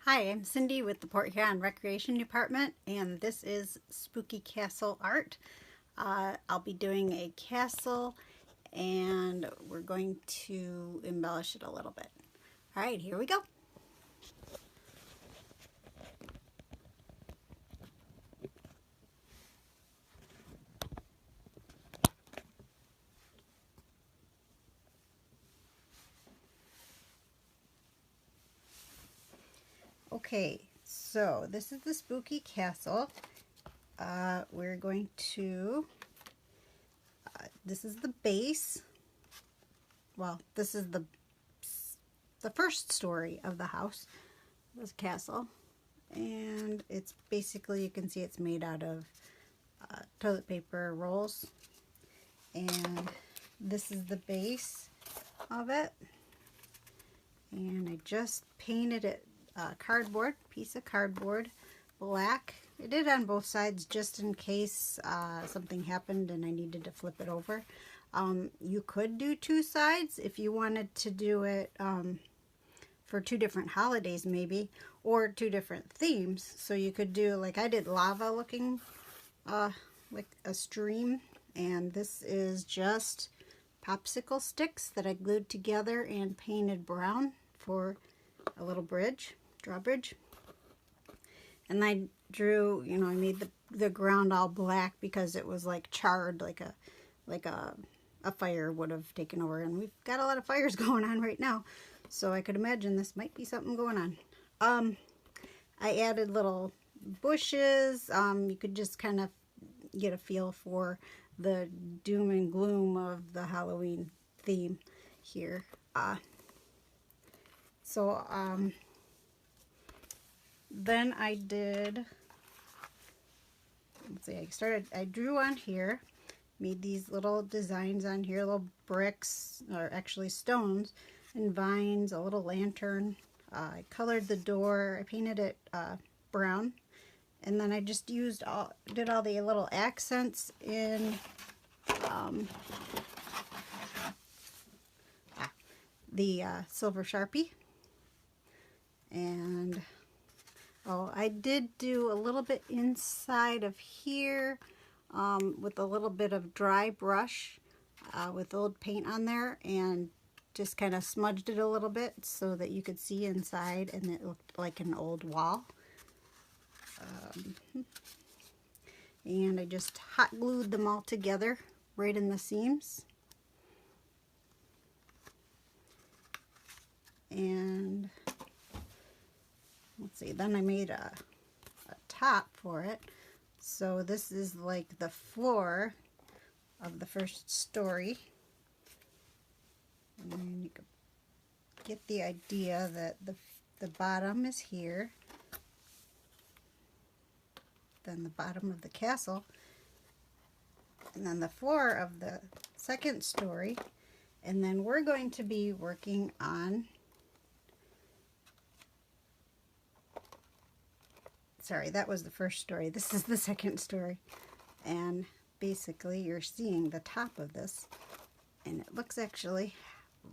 Hi, I'm Cindy with the Port Huron Recreation Department, and this is Spooky Castle Art. I'll be doing a castle, and we're going to embellish it a little bit. All right, here we go. Okay, so this is the Spooky Castle. We're going to, this is the base. Well, this is the first story of the house, this castle. And it's basically, you can see it's made out of toilet paper rolls. And this is the base of it. And I just painted it cardboard, piece of cardboard, black. I did on both sides just in case something happened and I needed to flip it over. You could do two sides if you wanted to do it for two different holidays maybe, or two different themes. So you could do, like I did, lava looking like a stream, and this is just popsicle sticks that I glued together and painted brown for a little bridge, drawbridge. And I drew, I made the ground all black because it was like charred, like a fire would have taken over, and we've got a lot of fires going on right now, so I could imagine this might be something going on. I added little bushes. You could just kind of get a feel for the doom and gloom of the Halloween theme here. Then I did, let's see, I drew on here, made these little designs on here, little bricks, or actually stones, and vines, a little lantern. I colored the door, I painted it brown, and then I just did all the little accents in the silver Sharpie. And I did do a little bit inside of here with a little bit of dry brush with old paint on there, and just kind of smudged it a little bit so that you could see inside, and it looked like an old wall. And I just hot glued them all together right in the seams. And let's see, then I made a top for it. So this is like the floor of the first story. And you can get the idea that the bottom is here. Then the bottom of the castle. And then the floor of the second story. And then we're going to be working on, sorry, that was the first story. This is the second story. And basically you're seeing the top of this, and it looks actually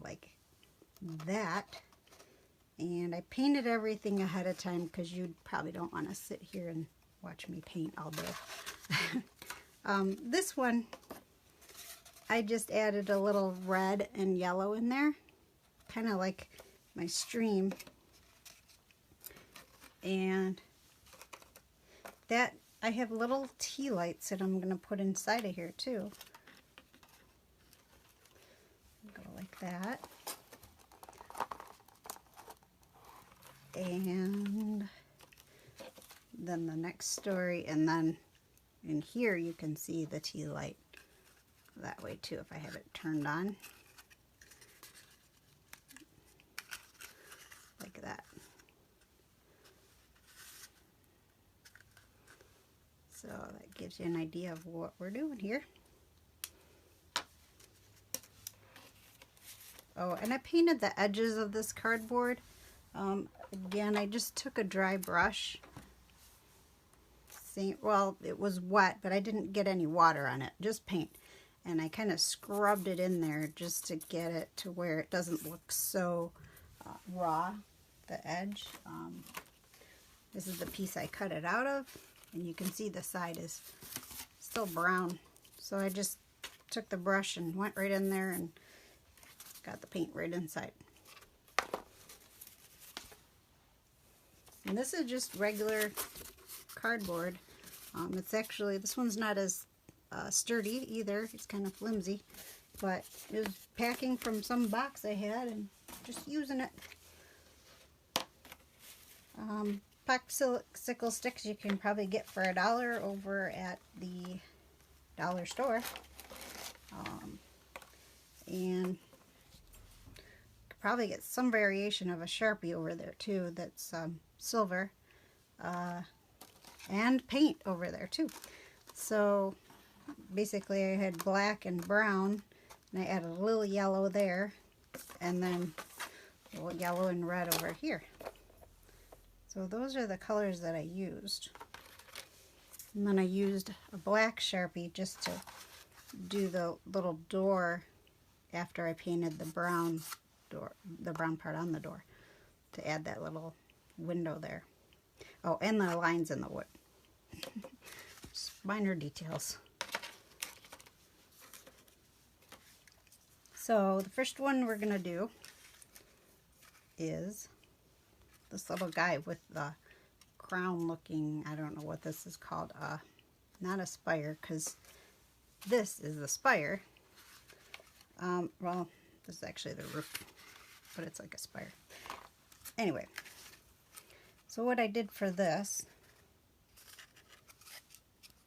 like that. And I painted everything ahead of time because you probably don't want to sit here and watch me paint all day. This one, I just added a little red and yellow in there, kind of like my stream. And that, I have little tea lights that I'm going to put inside of here too. Go like that. And then the next story, and then in here you can see the tea light that way too if I have it turned on. Like that. So that gives you an idea of what we're doing here. Oh, and I painted the edges of this cardboard. Again, I just took a dry brush. Well, it was wet, but I didn't get any water on it, just paint. And I kind of scrubbed it in there just to get it to where it doesn't look so raw, the edge. This is the piece I cut it out of, and you can see the side is still brown. So I just took the brush and went right in there and got the paint right inside. And this is just regular cardboard. It's actually, this one's not as sturdy either. It's kind of flimsy, but it was packing from some box I had and just using it. Popsicle sticks you can probably get for $1 over at the dollar store. And could probably get some variation of a Sharpie over there too that's silver. And paint over there too. So basically I had black and brown, and I added a little yellow there, and then a little yellow and red over here. So those are the colors that I used. And then I used a black Sharpie just to do the little door after I painted the brown door, the brown part on the door, to add that little window there. Oh, and the lines in the wood. Just minor details. So the first one we're going to do is this little guy with the crown looking, I don't know what this is called, not a spire, because this is the spire. Well, this is actually the roof, but it's like a spire. Anyway, so what I did for this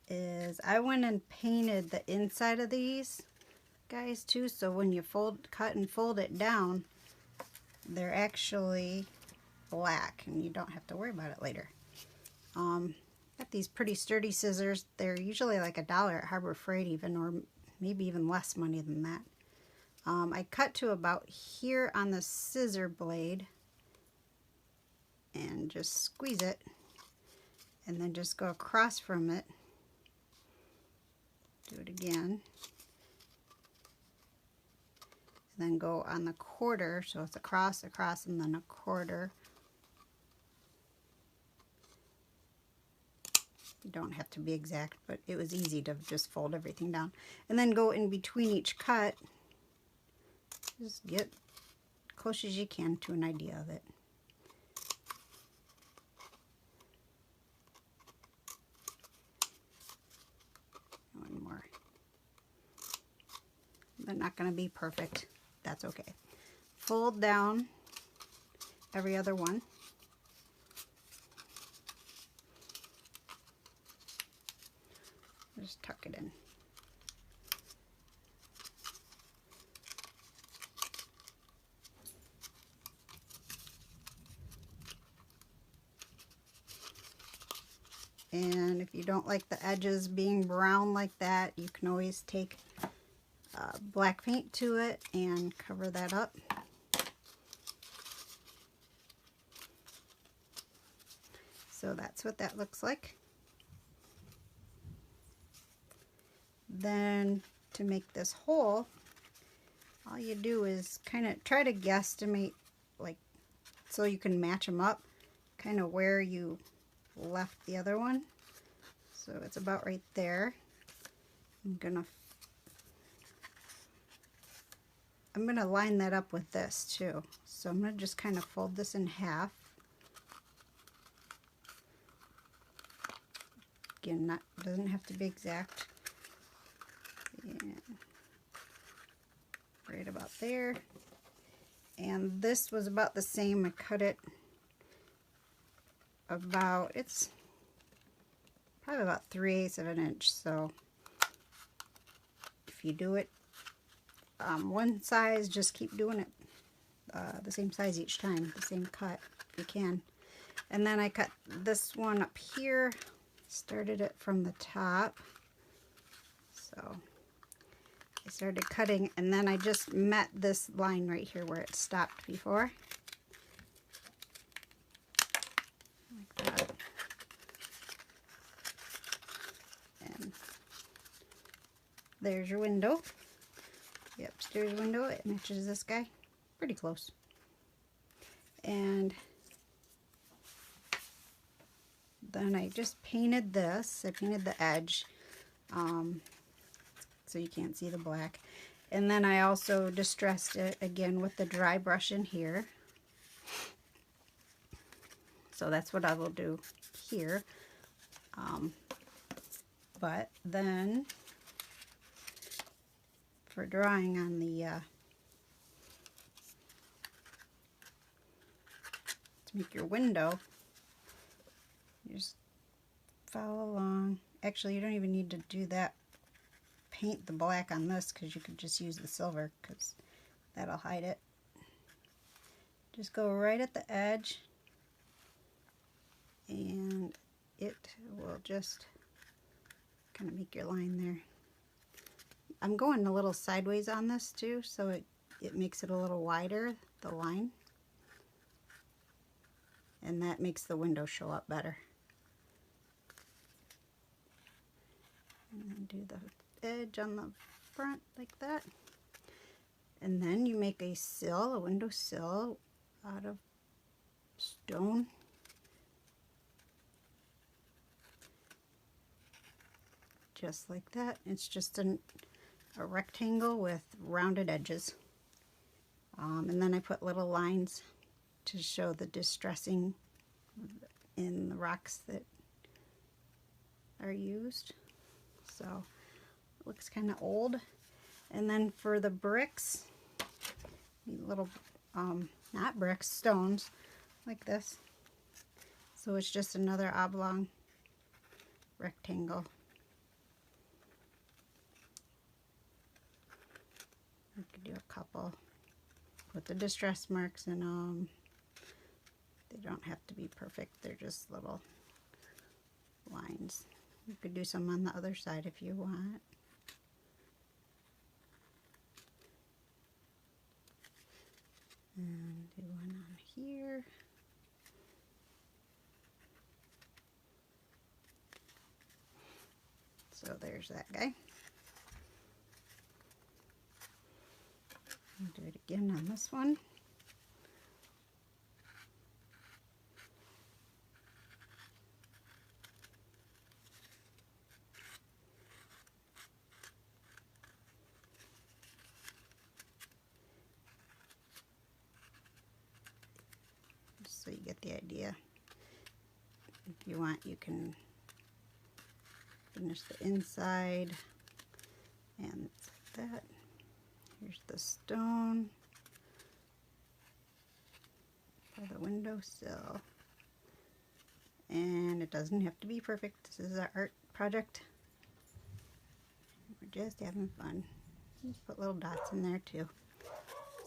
is I went and painted the inside of these guys too, so when you cut and fold it down, they're actually black and you don't have to worry about it later. Got these pretty sturdy scissors. They're usually like $1 at Harbor Freight even, or maybe even less money than that. I cut to about here on the scissor blade and just squeeze it, and then just go across from it. Do it again. And then go on the quarter, so it's across, across, and then a quarter. You don't have to be exact, but it was easy to just fold everything down. And then go in between each cut. Just get close as you can to an idea of it. One more. They're not going to be perfect. That's okay. Fold down every other one. Just tuck it in. And if you don't like the edges being brown like that, you can always take black paint to it and cover that up. So that's what that looks like. Then to make this hole, all you do is kind of try to guesstimate, like, so you can match them up, kind of where you left the other one. So it's about right there. I'm gonna line that up with this too. So I'm gonna just kind of fold this in half. Again, doesn't have to be exact. And right about there. And this was about the same. I cut it about, it's probably about 3/8 of an inch. So if you do it one size, just keep doing it the same size each time, the same cut if you can. And then I cut this one up here, started it from the top. So I started cutting, and then I just met this line right here where it stopped before. Like that. And there's your window. The upstairs window, it matches this guy. Pretty close. And then I just painted this. I painted the edge so you can't see the black. And then I also distressed it again with the dry brush in here. So that's what I will do here. But then for drawing on the to make your window, you just follow along. Actually, you don't even need to do that. Paint the black on this, because you could just use the silver, because that'll hide it. Just go right at the edge, and it will just kind of make your line there. I'm going a little sideways on this too, so it makes it a little wider, the line, and that makes the window show up better. And then do the edge on the front like that, and then you make a sill, a window sill out of stone. Just like that. It's just a rectangle with rounded edges, and then I put little lines to show the distressing in the rocks that are used. So looks kind of old. And then for the bricks, little not bricks, stones like this. So it's just another oblong rectangle. I could do a couple with the distress marks in them. They don't have to be perfect, they're just little lines. You could do some on the other side if you want. And do one on here. So there's that guy. I'll do it again on this one. So you get the idea. If you want, you can finish the inside, and like that. Here's the stone for the windowsill. And it doesn't have to be perfect. This is our art project. We're just having fun. Just put little dots in there too.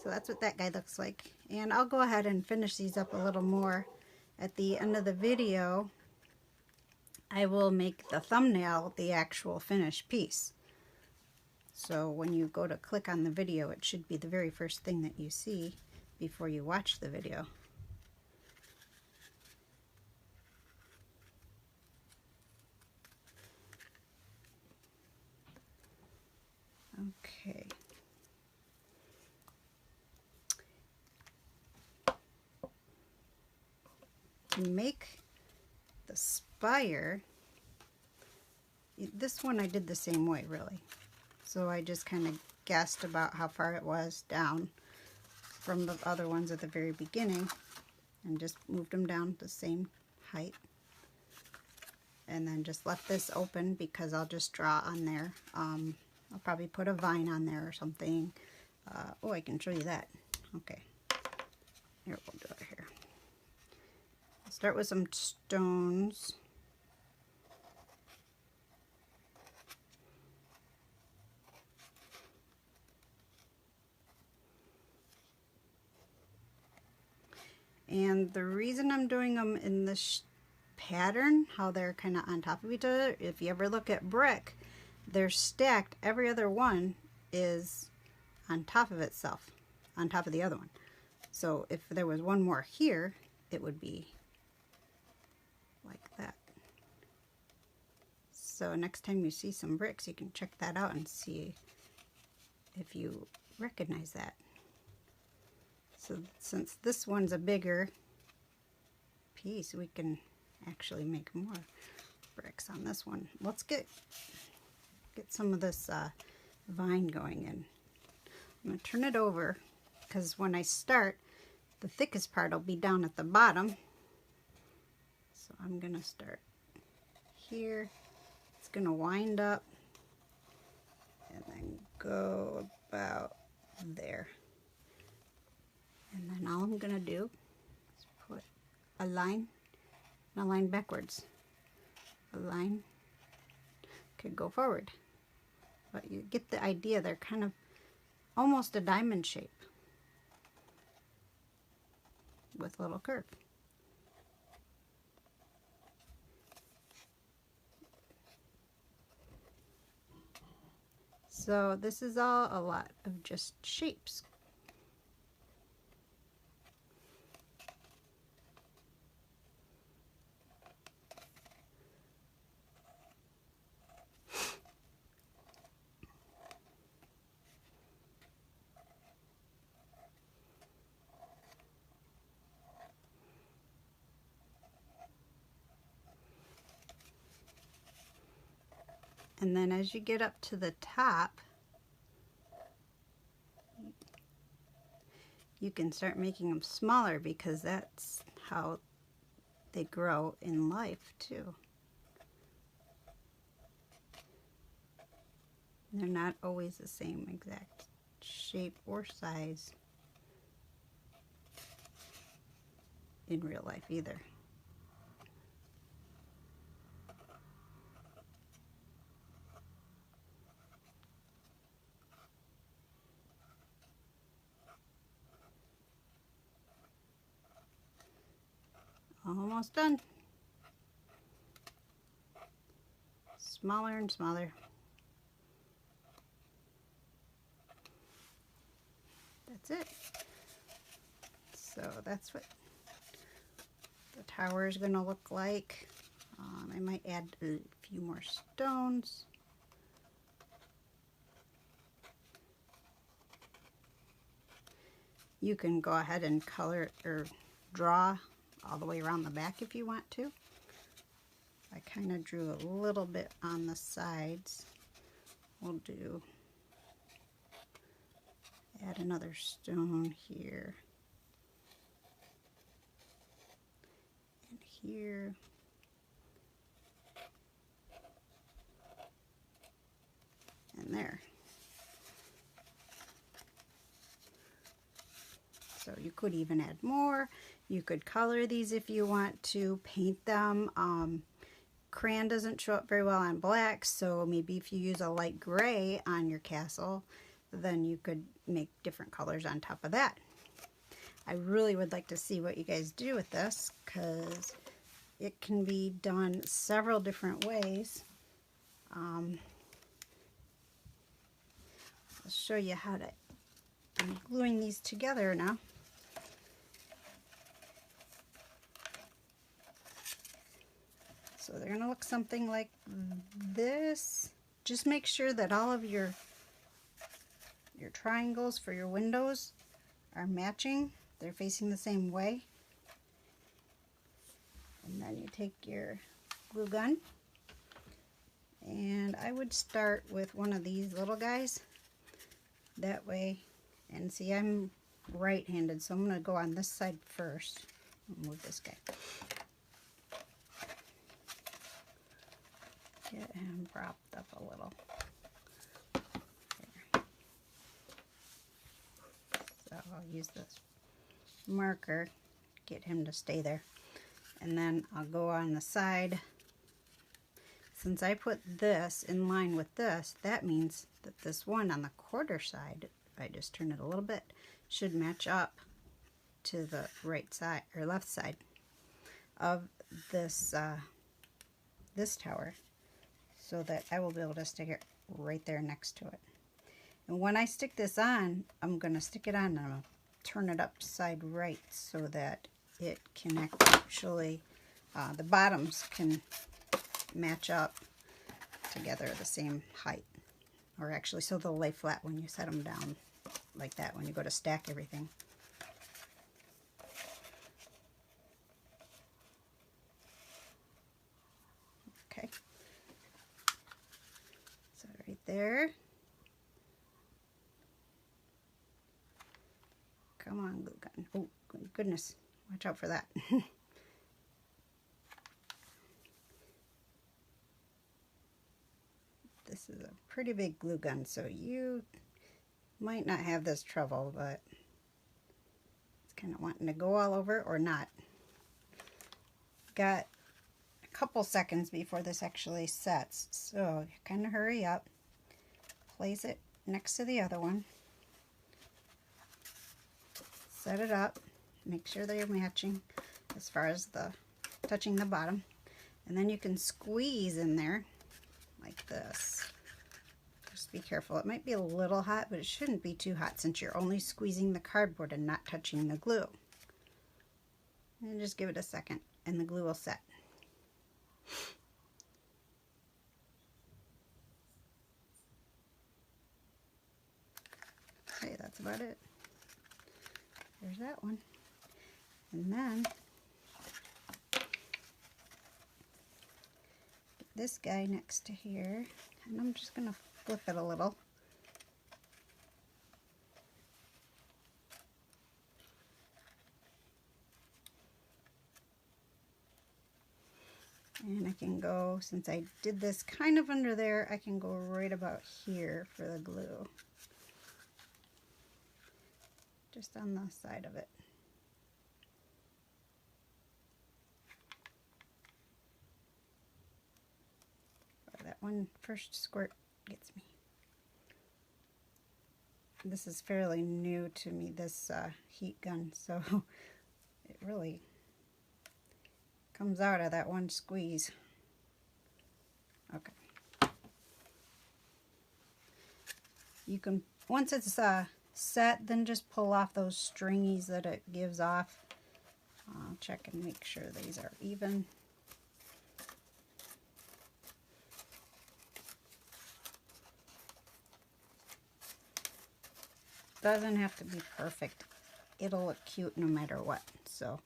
So that's what that guy looks like. And I'll go ahead and finish these up a little more at the end of the video. I will make the thumbnail the actual finished piece. So when you go to click on the video, it should be the very first thing that you see before you watch the video. Okay. To make the spire, this one I did the same way really. So I just kind of guessed about how far it was down from the other ones at the very beginning and just moved them down the same height. And then just left this open because I'll just draw on there. I'll probably put a vine on there or something. Oh, I can show you that. Okay. Here, we'll do it here. I'll start with some stones. And the reason I'm doing them in this pattern, how they're kind of on top of each other, if you ever look at brick, they're stacked. Every other one is on top of itself, on top of the other one. So if there was one more here, it would be like that. So next time you see some bricks, you can check that out and see if you recognize that. So since this one's a bigger piece, we can actually make more bricks on this one. Let's get some of this vine going in. I'm going to turn it over because when I start, the thickest part will be down at the bottom. So I'm going to start here. It's going to wind up and then go about there. And then all I'm going to do is put a line and a line backwards. A line could go forward. But you get the idea, they're kind of almost a diamond shape with a little curve. So this is all a lot of just shapes. And then as you get up to the top, you can start making them smaller because that's how they grow in life too. They're not always the same exact shape or size in real life either. Almost done. Smaller and smaller. That's it. So that's what the tower is going to look like. I might add a few more stones. You can go ahead and color or draw all the way around the back if you want to. I kind of drew a little bit on the sides. We'll add another stone here and here. And there. So you could even add more. You could color these if you want to, paint them. Crayon doesn't show up very well on black, so maybe if you use a light gray on your castle, then you could make different colors on top of that. I really would like to see what you guys do with this because it can be done several different ways. I'll show you how to, I'm gluing these together now. So they're going to look something like this. Just make sure that all of your triangles for your windows are matching. They're facing the same way. And then you take your glue gun. And I would start with one of these little guys. That way, and see, I'm right-handed, so I'm going to go on this side first. I'll move this guy. Get him propped up a little. There. So I'll use this marker, get him to stay there. And then I'll go on the side. Since I put this in line with this, that means that this one on the quarter side, if I just turn it a little bit, should match up to the right side or left side of this this tower, so that I will be able to stick it right there next to it. And when I stick this on, I'm going to stick it on and I'm going to turn it upside right so that it can actually, the bottoms can match up together the same height. Or actually, so they'll lay flat when you set them down like that when you go to stack everything. Okay. So right there. Come on, glue gun. Oh, goodness. Watch out for that. This is a pretty big glue gun, so you might not have this trouble, but it's kind of wanting to go all over or not. Got a couple seconds before this actually sets, so kind of hurry up. Place it next to the other one. Set it up. Make sure they're matching as far as the touching the bottom. And then you can squeeze in there like this. Just be careful. It might be a little hot, but it shouldn't be too hot since you're only squeezing the cardboard and not touching the glue. And just give it a second and the glue will set. Okay, that's about it. There's that one. And then this guy next to here, and I'm just going to flip it a little. And I can go, since I did this kind of under there, I can go right about here for the glue. Just on the side of it. That one first squirt gets me. This is fairly new to me, this heat gun, so it really comes out of that one squeeze. Okay. You can, once it's set, then just pull off those stringies that it gives off. I'll check and make sure these are even. Doesn't have to be perfect. It'll look cute no matter what. So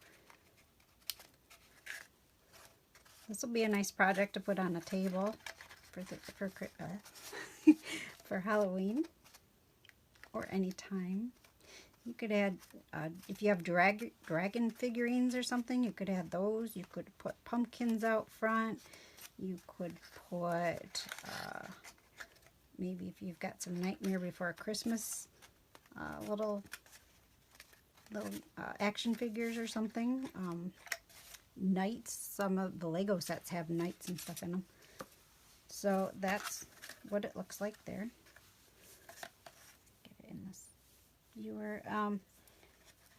this will be a nice project to put on a table for Halloween or any time. You could add, if you have dragon figurines or something, you could add those. You could put pumpkins out front. You could put, maybe if you've got some Nightmare Before Christmas, little action figures or something. Knights, some of the Lego sets have knights and stuff in them. So that's what it looks like there. Get it in this viewer.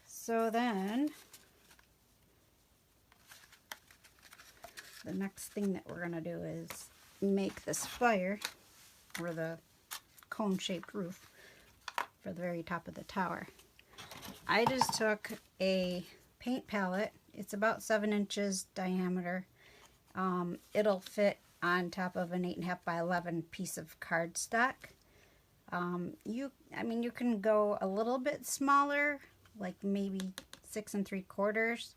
So then the next thing that we're going to do is make this fire, or the cone-shaped roof, for the very top of the tower. I just took a paint palette. It's about 7 inches diameter. It'll fit on top of an 8.5 by 11 piece of cardstock. I mean, you can go a little bit smaller, like maybe 6 3/4.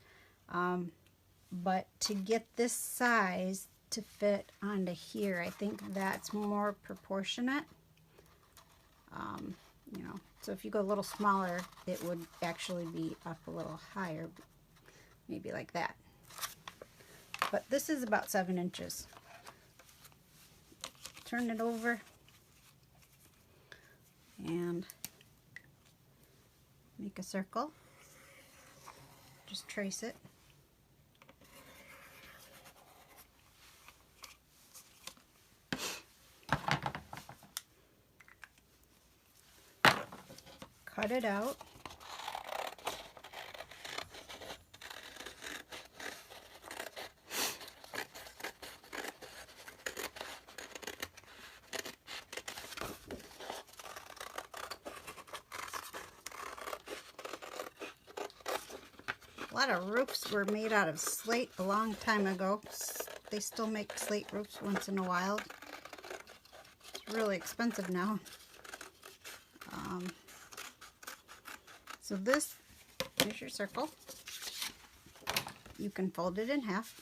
But to get this size to fit onto here, I think that's more proportionate. You know, so if you go a little smaller, it would actually be up a little higher, maybe like that. But this is about 7 inches. Turn it over and make a circle. Just trace it. Cut it out. A lot of roofs were made out of slate a long time ago. They still make slate roofs once in a while. It's really expensive now. So this is your circle. You can fold it in half.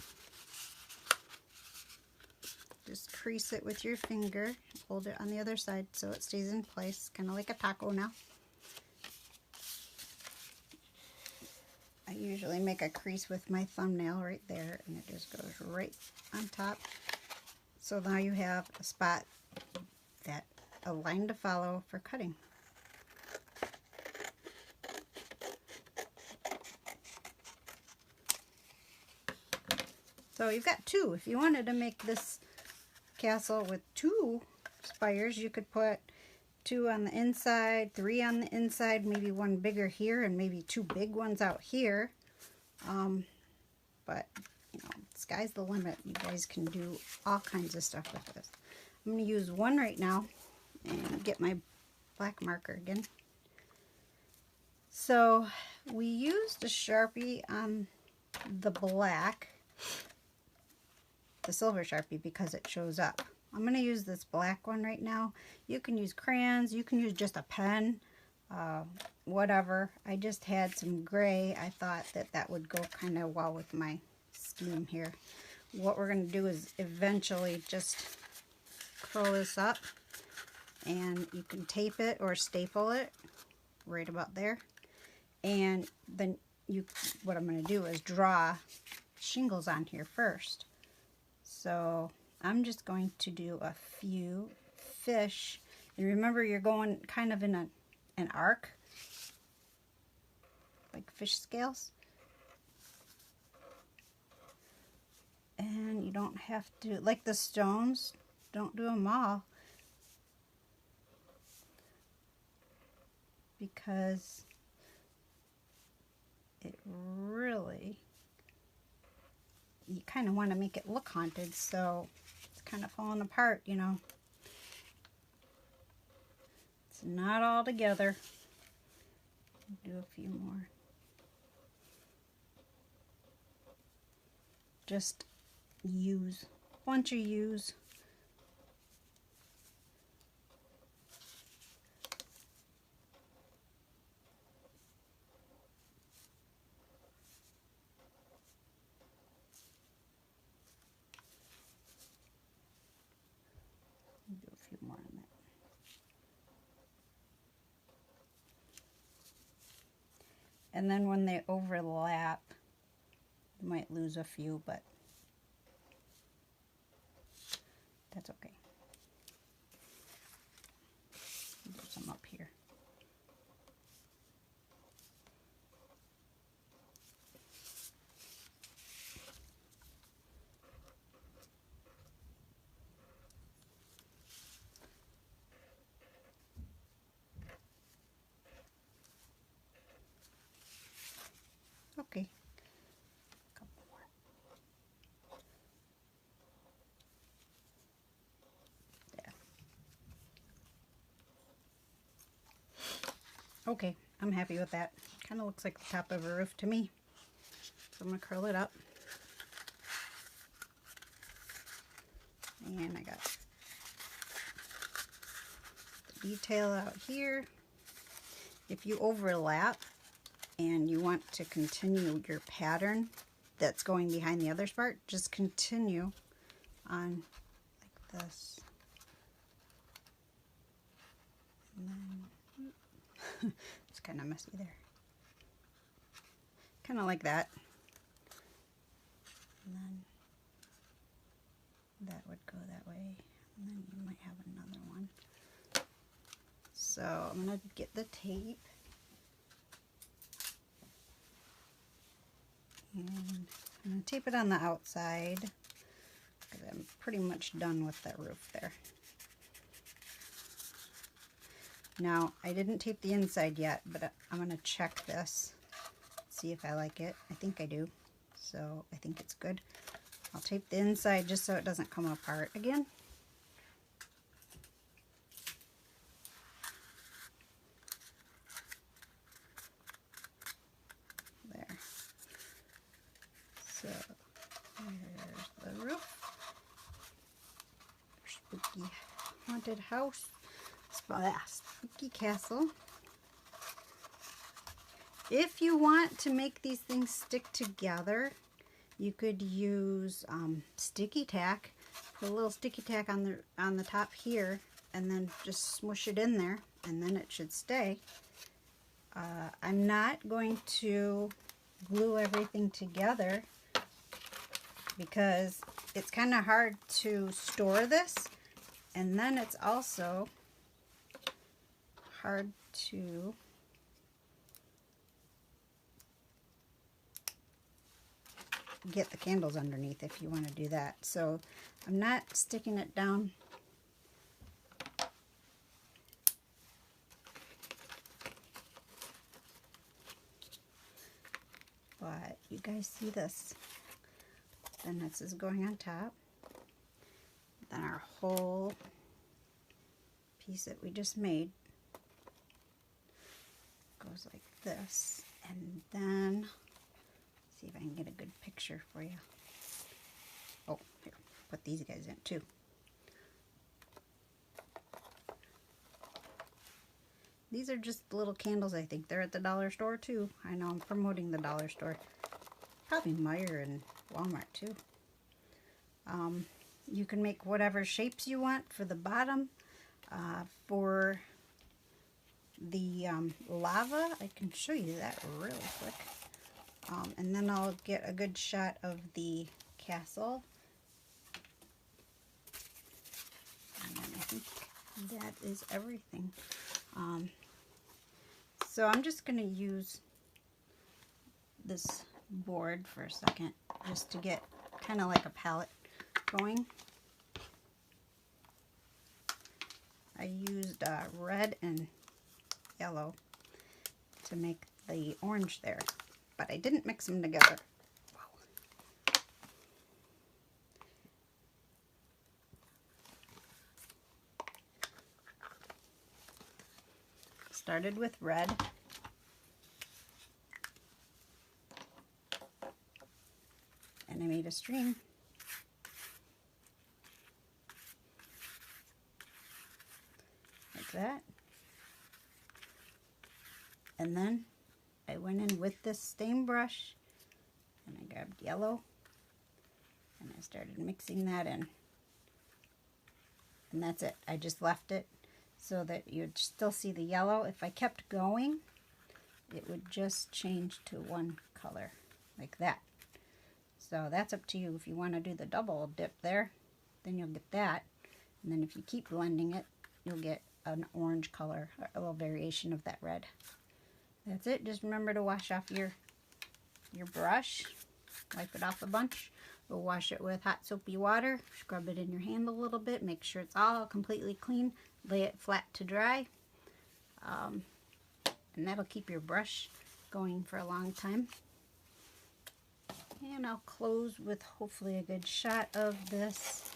Just crease it with your finger. Hold it on the other side so it stays in place, kind of like a taco now. I usually make a crease with my thumbnail right there, and it just goes right on top. So now you have a spot, that a line to follow for cutting. So you've got two. If you wanted to make this castle with two spires, you could put two on the inside, three on the inside, maybe one bigger here, and maybe two big ones out here. But, you know, sky's the limit. You guys can do all kinds of stuff with this. I'm going to use one right now and get my black marker again. So we used a Sharpie on the black, the silver Sharpie, because it shows up. I'm going to use this black one right now. You can use crayons, you can use just a pen, whatever. I just had some gray. I thought that that would go kind of well with my scheme here. What we're going to do is eventually just curl this up, and you can tape it or staple it right about there. And then what I'm going to do is draw shingles on here first. So I'm just going to do a few fish. And remember, you're going kind of in an arc, like fish scales. And you don't have to, like the stones, don't do them all, because it really, you kind of want to make it look haunted, so it's kind of falling apart, you know. It's not all together. Do a few more. Just use, bunch of use. Do a few more on that. And then when they overlap, you might lose a few, but that's okay. Do some up here. Okay. A couple more. There. Okay, I'm happy with that. Kind of looks like the top of a roof to me. So I'm going to curl it up. And I got the detail out here. If you overlap and you want to continue your pattern that's going behind the other part, just continue on like this. And then it's kind of messy there. Kind of like that. And then that would go that way. And then you might have another one. So I'm going to get the tape. And I'm going to tape it on the outside, because I'm pretty much done with that roof there. Now, I didn't tape the inside yet, but I'm going to check this, see if I like it. I think I do, so I think it's good. I'll tape the inside just so it doesn't come apart again. So, there's the roof. Spooky haunted house. Spooky castle. If you want to make these things stick together, you could use sticky tack, a little sticky tack on the top here, and then just smush it in there, and then it should stay. I'm not going to glue everything together because it's kind of hard to store this, and then it's also hard to get the candles underneath if you want to do that. So I'm not sticking it down. But you guys see this? Then this is going on top. Then our whole piece that we just made goes like this. And then, see if I can get a good picture for you. Oh, here, put these guys in too. These are just little candles, I think. They're at the dollar store too. I know I'm promoting the dollar store. Probably Meijer and Walmart too. You can make whatever shapes you want for the bottom. For the lava, I can show you that really quick. And then I'll get a good shot of the castle. And then I think that is everything. So I'm just going to use this board for a second just to get kind of like a palette going. I used red and yellow to make the orange there, but I didn't mix them together. Wow. Started with red. And I made a stream. Like that. And then I went in with this stain brush and I grabbed yellow and I started mixing that in. And that's it. I just left it so that you'd still see the yellow. If I kept going, it would just change to one color like that. So that's up to you. If you want to do the double dip there, then you'll get that. And then if you keep blending it, you'll get an orange color, a little variation of that red. That's it. Just remember to wash off your brush. Wipe it off a bunch. Go wash it with hot soapy water. Scrub it in your hand a little bit. Make sure it's all completely clean. Lay it flat to dry. And that'll keep your brush going for a long time. And I'll close with hopefully a good shot of this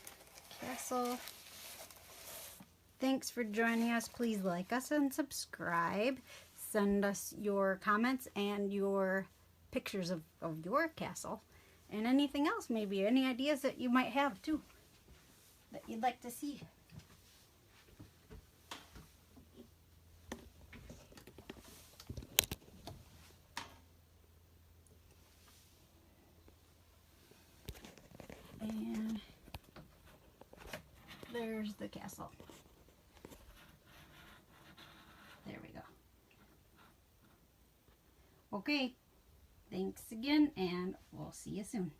castle. Thanks for joining us. Please like us and subscribe. Send us your comments and your pictures of your castle. And anything else, maybe any ideas that you might have too that you'd like to see. And there's the castle. There we go. Okay, thanks again, and we'll see you soon.